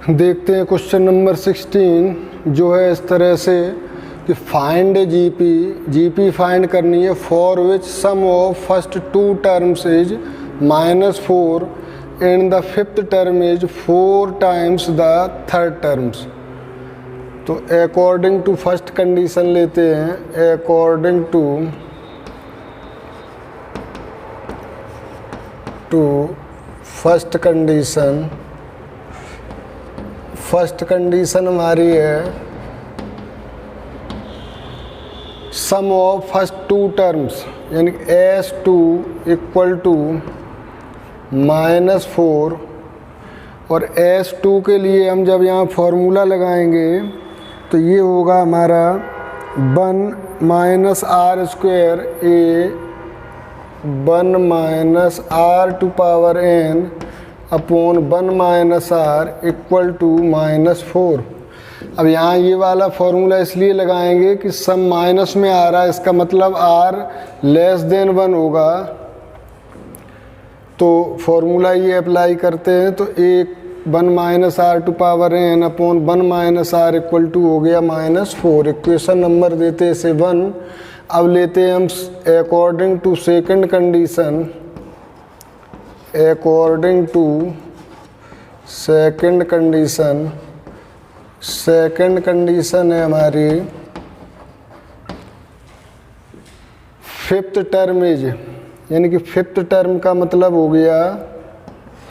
देखते हैं question number 16 जो है इस तरह से कि फाइंड जीपी फाइंड करनी है for which sum of first two terms is -4 and the fifth term is 4 times the third terms. तो अकॉर्डिंग टू फर्स्ट कंडीशन लेते हैं। अकॉर्डिंग टू फर्स्ट कंडीशन हमारी है sum of first two terms यानी S2 equal to -4 और S2 के लिए हम जब यहाँ फॉर्मूला लगाएंगे तो ये होगा हमारा 1 - r² a 1 - r⁴n upon 1 - r equal to -4। अब यहाँ ये वाला फॉर्मूला इसलिए लगाएंगे कि सम माइनस में आ रहा है, इसका मतलब r लेस देन 1 होगा। तो फॉर्मूला ये अप्लाई करते हैं तो 1 - r⁴n upon 1 - r equal to हो गया -4। इक्वेशन नंबर देते इसे 1। अब लेते हैं हम according to second condition. According to second condition है हमारी फिफ्थ टर्म इज, यानी कि फिफ्थ टर्म का मतलब हो गया,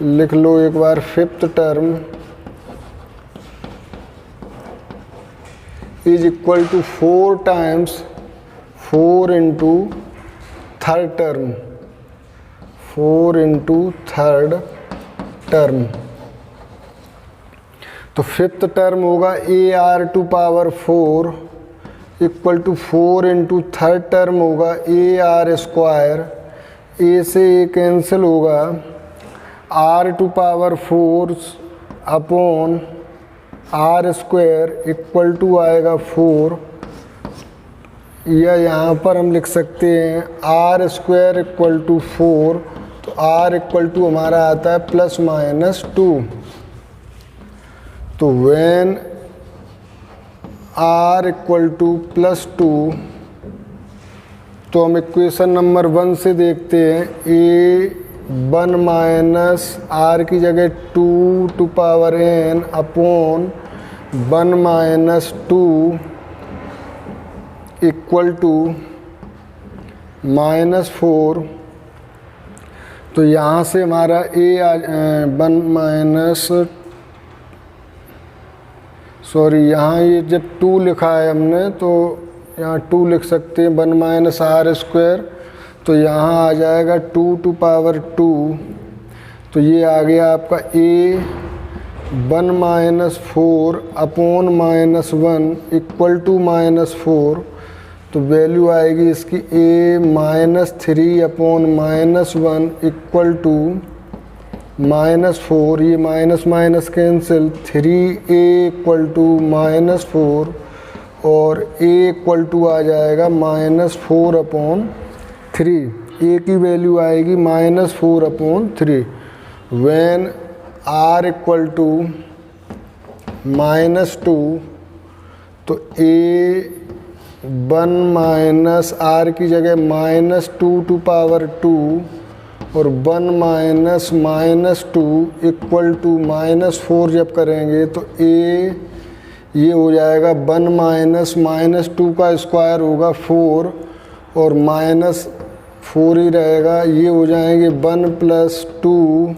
लिख लो एक बार, fifth term is equal to 4 times 4 into third term, 4 into third term. तो फिफ्थ टर्म होगा AR⁴ equal to 4 into third term होगा AR²। ए से ए कैंसिल होगा, r⁴ upon r² equal to आएगा 4, या यहाँ पर हम लिख सकते हैं r² इक्वल टू 4। तो r इक्वल टू हमारा आता है ±2। तो व्हेन r इक्वल टू +2, तो हम इक्वेशन नंबर 1 से देखते हैं। a1 - r की जगह 2⁴n अपॉन 1 - 2 इक्वल टू -4। तो यहाँ से हमारा यहाँ ये जब 2 लिखा है हमने तो यहाँ 2 लिख सकते हैं 1 - r²। तो यहाँ आ जाएगा 2⁴ तो ये आ गया आपका A1 - 4 अपॉन -1 इक्वल टू -4। तो वैल्यू आएगी इसकी A-3 अपॉन -1 इक्वल टू -4। ये minus minus cancel, 3A equal to -4 और A इक्वल टू आ जाएगा -4/3। A की वैल्यू आएगी -4/3। व्हेन R इक्वल टू -2, तो A1 - r की जगह -2⁴2 और 1 - -2 इक्वल टू -4 जब करेंगे तो ये हो जाएगा 1 - -2 का स्क्वायर होगा 4 और -4 ही रहेगा। ये हो जाएंगे 1 + 2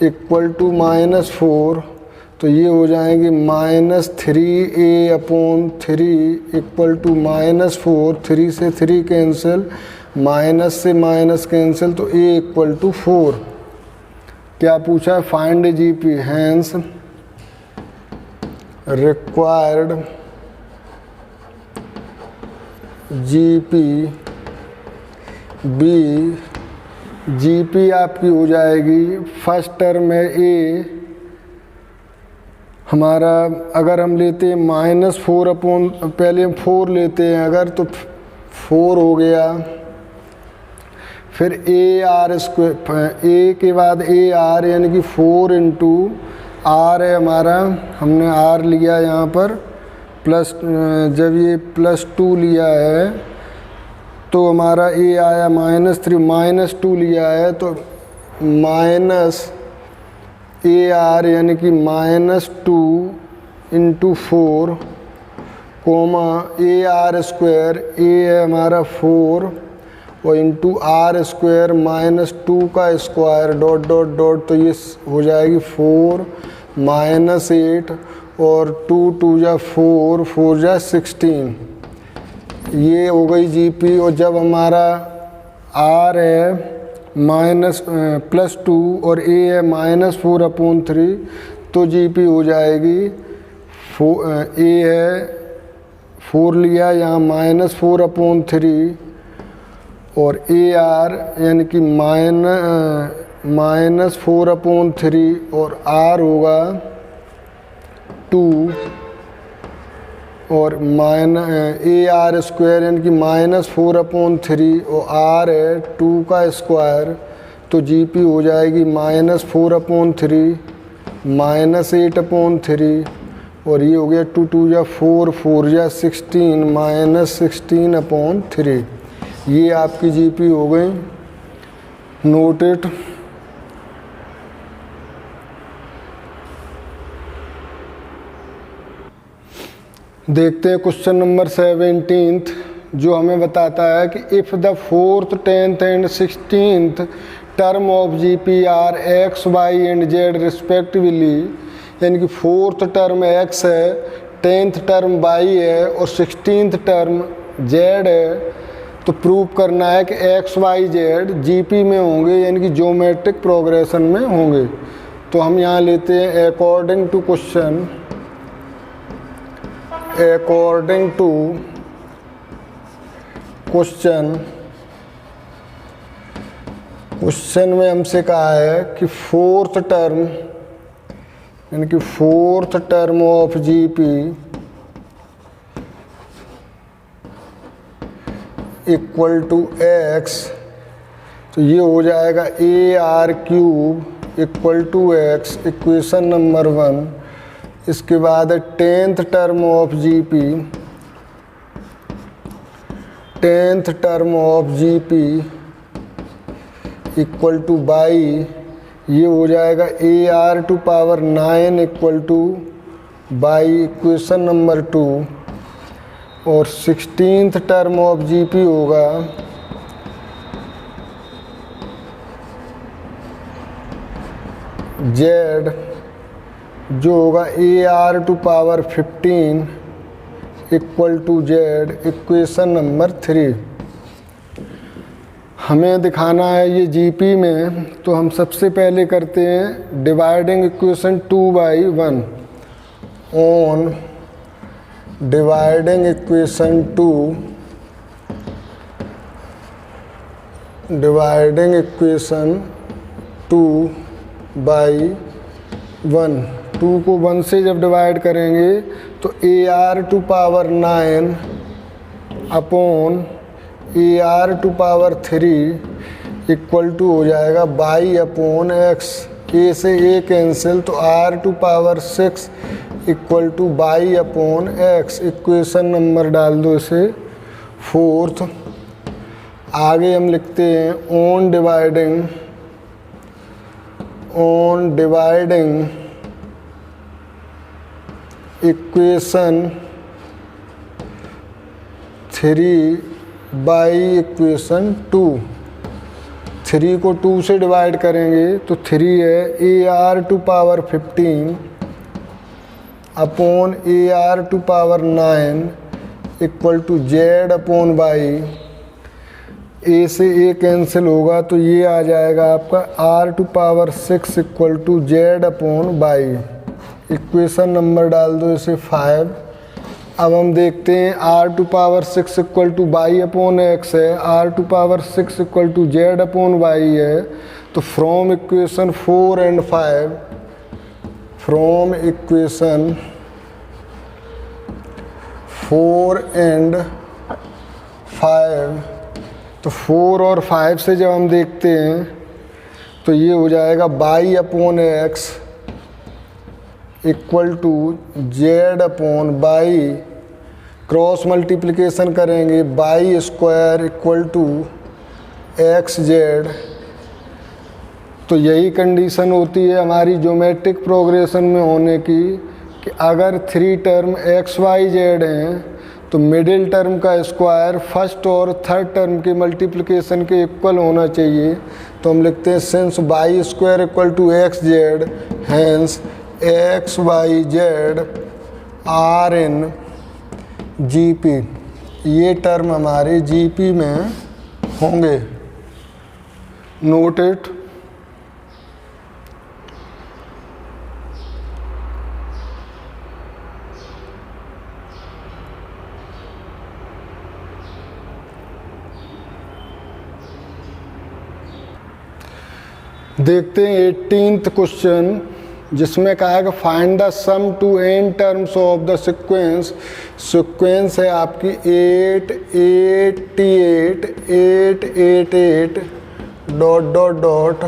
इक्वल टू -4। तो ये हो जाएंगे -3A/3 इक्वल टू -4। 3 से 3 कैंसिल, माइनस से माइनस कैंसिल, तो A इक्वल टू 4। क्या पूछा है? Find GP, hence required GP b. GP आपकी हो जाएगी फर्स्ट टर्म है A हमारा, अगर हम लेते हैं -4 पहले हम 4 लेते हैं अगर, तो 4 हो गया। फिर AR² A के बाद AR यानी कि 4 इंटू आर है हमारा, हमने आर लिया यहाँ पर प्लस, जब ये +2 लिया है तो हमारा ए आया -3, -2 लिया है तो माइनस ए आर यानी कि -2 × 4 कोमा ए आर स्क्वायर, ए है हमारा 4 और इंटू आर स्क्वायर -2 का स्क्वायर डॉट डॉट डॉट, तो ये हो जाएगी 4 -8 और 2 2 जा 4, 4 जा 16, ये हो गई जीपी। और जब हमारा आर है +2 और ए है -4/3 तो जीपी हो जाएगी, ए है 4 लिया यहाँ -4/3 और ए आर यानी कि -4/3 और आर होगा 2 और ए आर स्क्वायर यानी कि -4/3 और आर है 2 का स्क्वायर, तो जीपी हो जाएगी -4/3 -8/3 और ये हो गया 2 2 जा 4, 4 जा 16 -16/3। ये आपकी जीपी हो गई। Note it. देखते हैं क्वेश्चन नंबर 17 जो हमें बताता है कि if the 4th 10th and 16th term of GP are x y and z respectively, यानी कि 4th टर्म एक्स है, 10th टर्म वाई है और 16th टर्म जेड है, तो प्रूव करना है कि एक्स वाई जेड जीपी में होंगे यानी कि ज्योमेट्रिक प्रोग्रेशन में होंगे। तो हम यहाँ लेते हैं according to question, according to question में हमसे कहा है कि 4th टर्म यानी कि 4th term of GP equal to x, तो ये हो जाएगा AR³ equal to x, equation number 1। इसके बाद 10th term of GP, 10th term of GP equal two by, ये हो जाएगा AR⁴ equal two by, equation number 2। और 16th टर्म ऑफ जीपी होगा जेड, जो होगा AR⁵ equal to Z, equation number 3। हमें दिखाना है ये जीपी में, तो हम सबसे पहले करते हैं dividing equation 2/1 on dividing equation 2 2/1, 2 को 1 से जब डिवाइड करेंगे तो AR⁵ upon AR⁵ equal to हो जाएगा y/x, ए से ए कैंसिल तो R⁵ equal to y/x, equation number डाल दो इसे 4th। आगे हम लिखते हैं on dividing equation 3 by equation 2। 3 को 2 से डिवाइड करेंगे तो 3 है AR⁵ upon AR⁵ equal to Z upon by, A से ए कैंसिल होगा तो ये आ जाएगा आपका R⁵ equal to Z upon y, equation number डाल दो इसे 5। अब हम देखते हैं R⁵ इक्वल टू y/x है, R⁵ equal to Z upon y है, तो from equation 4 and 5, from equation 4 and 5, तो 4 और 5 से जब हम देखते हैं तो ये हो जाएगा y/x equal to Z upon by, cross multiplication करेंगे, by square equal to x Z. तो यही कंडीशन होती है हमारी ज्योमेट्रिक प्रोग्रेशन में होने की कि अगर 3 टर्म एक्स वाई जेड हैं तो मिडिल टर्म का स्क्वायर फर्स्ट और थर्ड टर्म के मल्टीप्लिकेशन के इक्वल होना चाहिए। तो हम लिखते हैं since y square equal to x z, hence x y z are in GP. ये टर्म हमारे जीपी में होंगे। Note it. देखते हैं 18th क्वेश्चन, जिसमें कहा है कि find the sum to n terms of the sequence. Sequence है आपकी 8 8 8 8 8 8 डॉट डॉट डॉट,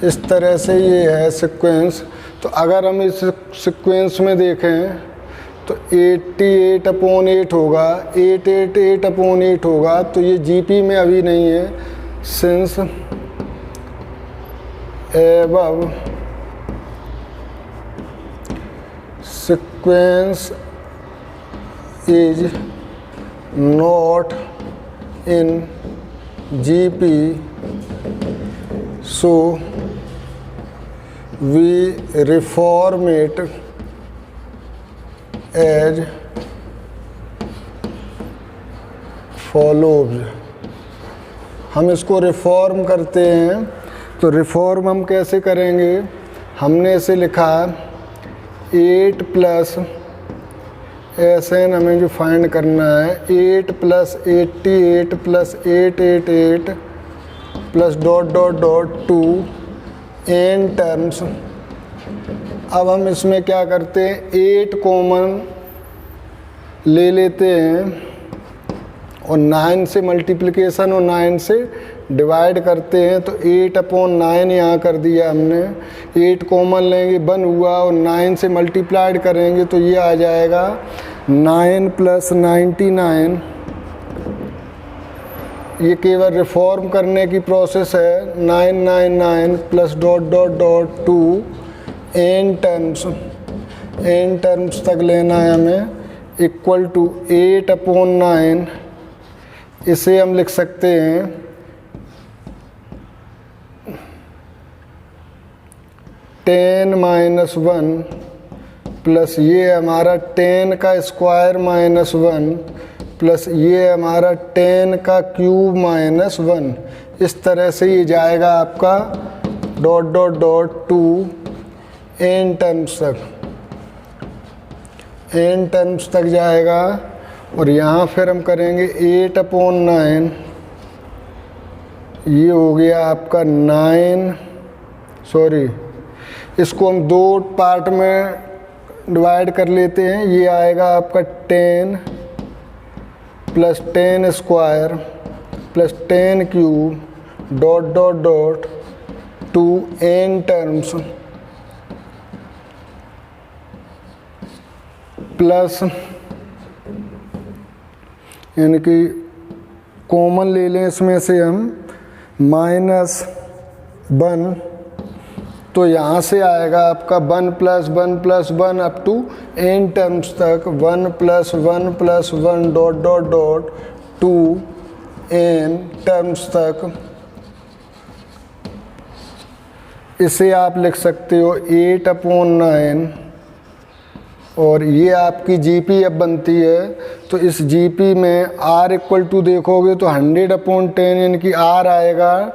इस तरह से ये है सीक्वेंस। तो अगर हम इस सीक्वेंस में देखें तो 88 अपॉन 8 होगा, 888 अपॉन 8 होगा। तो ये जीपी में अभी नहीं है, since above sequence is not in GP, so we reform it as follows। हम इसको रिफॉर्म करते हैं। तो रिफॉर्म हम कैसे करेंगे, हमने इसे लिखा 8 प्लस SN हमें जो फाइंड करना है, 8 plus 88 plus 888 plus dot dot dot 2 n terms. अब हम इसमें क्या करते हैं, 8 कॉमन ले लेते हैं और 9 से मल्टीप्लिकेशन और 9 से डिवाइड करते हैं। तो 8 अपॉन 9 यहाँ कर दिया हमने, 8 कॉमन लेंगे 1 हुआ और 9 से मल्टीप्लाइड करेंगे तो ये आ जाएगा 9 प्लस 99। ये केवल रिफॉर्म करने की प्रोसेस है। 999 plus dot dot dot 2 n terms तक लेना है हमें, इक्वल टू 8 अपॉन 9। इसे हम लिख सकते हैं 10 माइनस 1 प्लस ये हमारा 10 का स्क्वायर माइनस 1 प्लस ये हमारा 10 का क्यूब माइनस 1। इस तरह से ये जाएगा आपका dot dot dot 2 n terms तक, n टर्म्स तक जाएगा। और यहाँ फिर हम करेंगे 8 अपॉन 9, ये हो गया आपका 9, सॉरी इसको हम 2 पार्ट में डिवाइड कर लेते हैं। ये आएगा आपका 10 plus 10 square plus 10 cube dot dot dot 2 n terms plus, यानी कि कॉमन ले लें इसमें से हम -1, तो यहाँ से आएगा आपका 1 plus 1 plus 1 up to n terms तक, 1 plus 1 plus 1 dot dot dot 2 n terms तक। इसे आप लिख सकते हो 8 अपॉन 9 और ये आपकी जीपी अब बनती है। तो इस जीपी में r इक्वल टू देखोगे तो 100 अपॉन 10 यानी कि r आएगा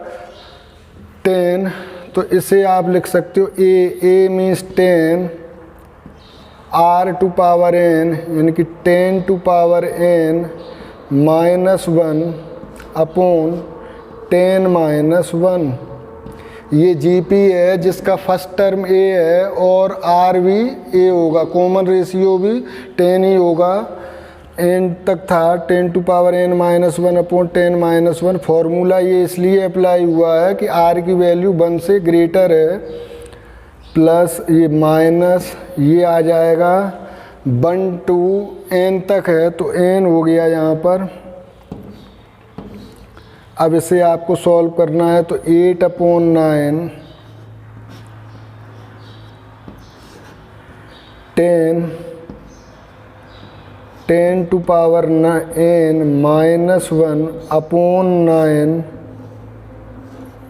10। तो इसे आप लिख सकते हो a means 10 r to power n यानी कि 10 to power n minus 1 upon 10 minus 1। ये जीपी है जिसका फर्स्ट टर्म a है और r भी a होगा, कॉमन रेशियो भी 10 ही होगा। n तक था 10 to power n minus 1 upon 10 minus 1। Formula ये इसलिए अप्लाई हुआ है कि r की वैल्यू 1 से ग्रेटर है प्लस ये माइनस ये आ जाएगा 1 to n तक है तो n हो गया यहाँ पर। अब इसे आपको सॉल्व करना है तो 8/9 10 to power n -1/9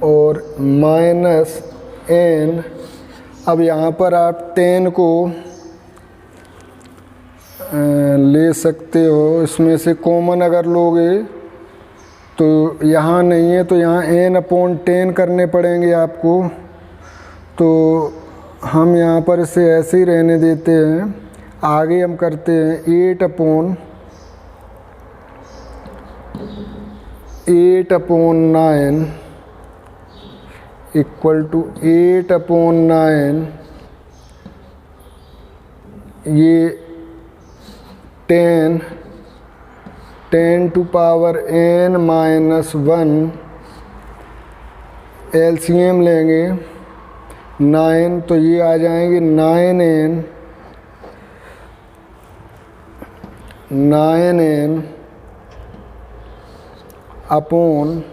और माइनस n। अब यहाँ पर आप 10 को ले सकते हो, इसमें से कॉमन अगर लोगे तो यहाँ नहीं है तो यहाँ n/10 करने पड़ेंगे आपको। तो हम यहाँ पर इसे ऐसे ही रहने देते हैं। आगे हम करते हैं 8/9 इक्वल टू 8/9 ये 10 to power n -1 LCM लेंगे 9 तो ये आ जाएंगे 9n अपॉन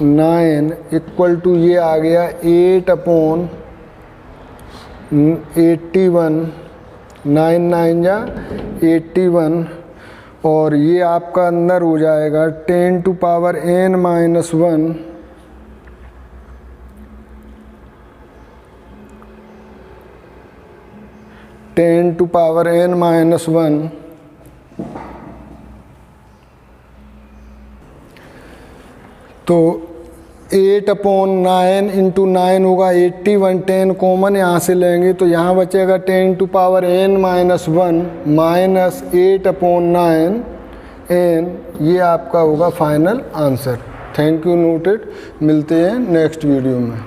9 इक्वल टू ये आ गया 8/81 9 9 जा 81 और ये आपका अंदर हो जाएगा 10 to power n -1 10 to power n -1 तो 8/9 इंटू 9 होगा 81। 10 कॉमन यहाँ से लेंगे तो यहाँ बचेगा 10 to power n -1 minus 8/9 n। ये आपका होगा final answer. Thank you noted. मिलते हैं नेक्स्ट वीडियो में।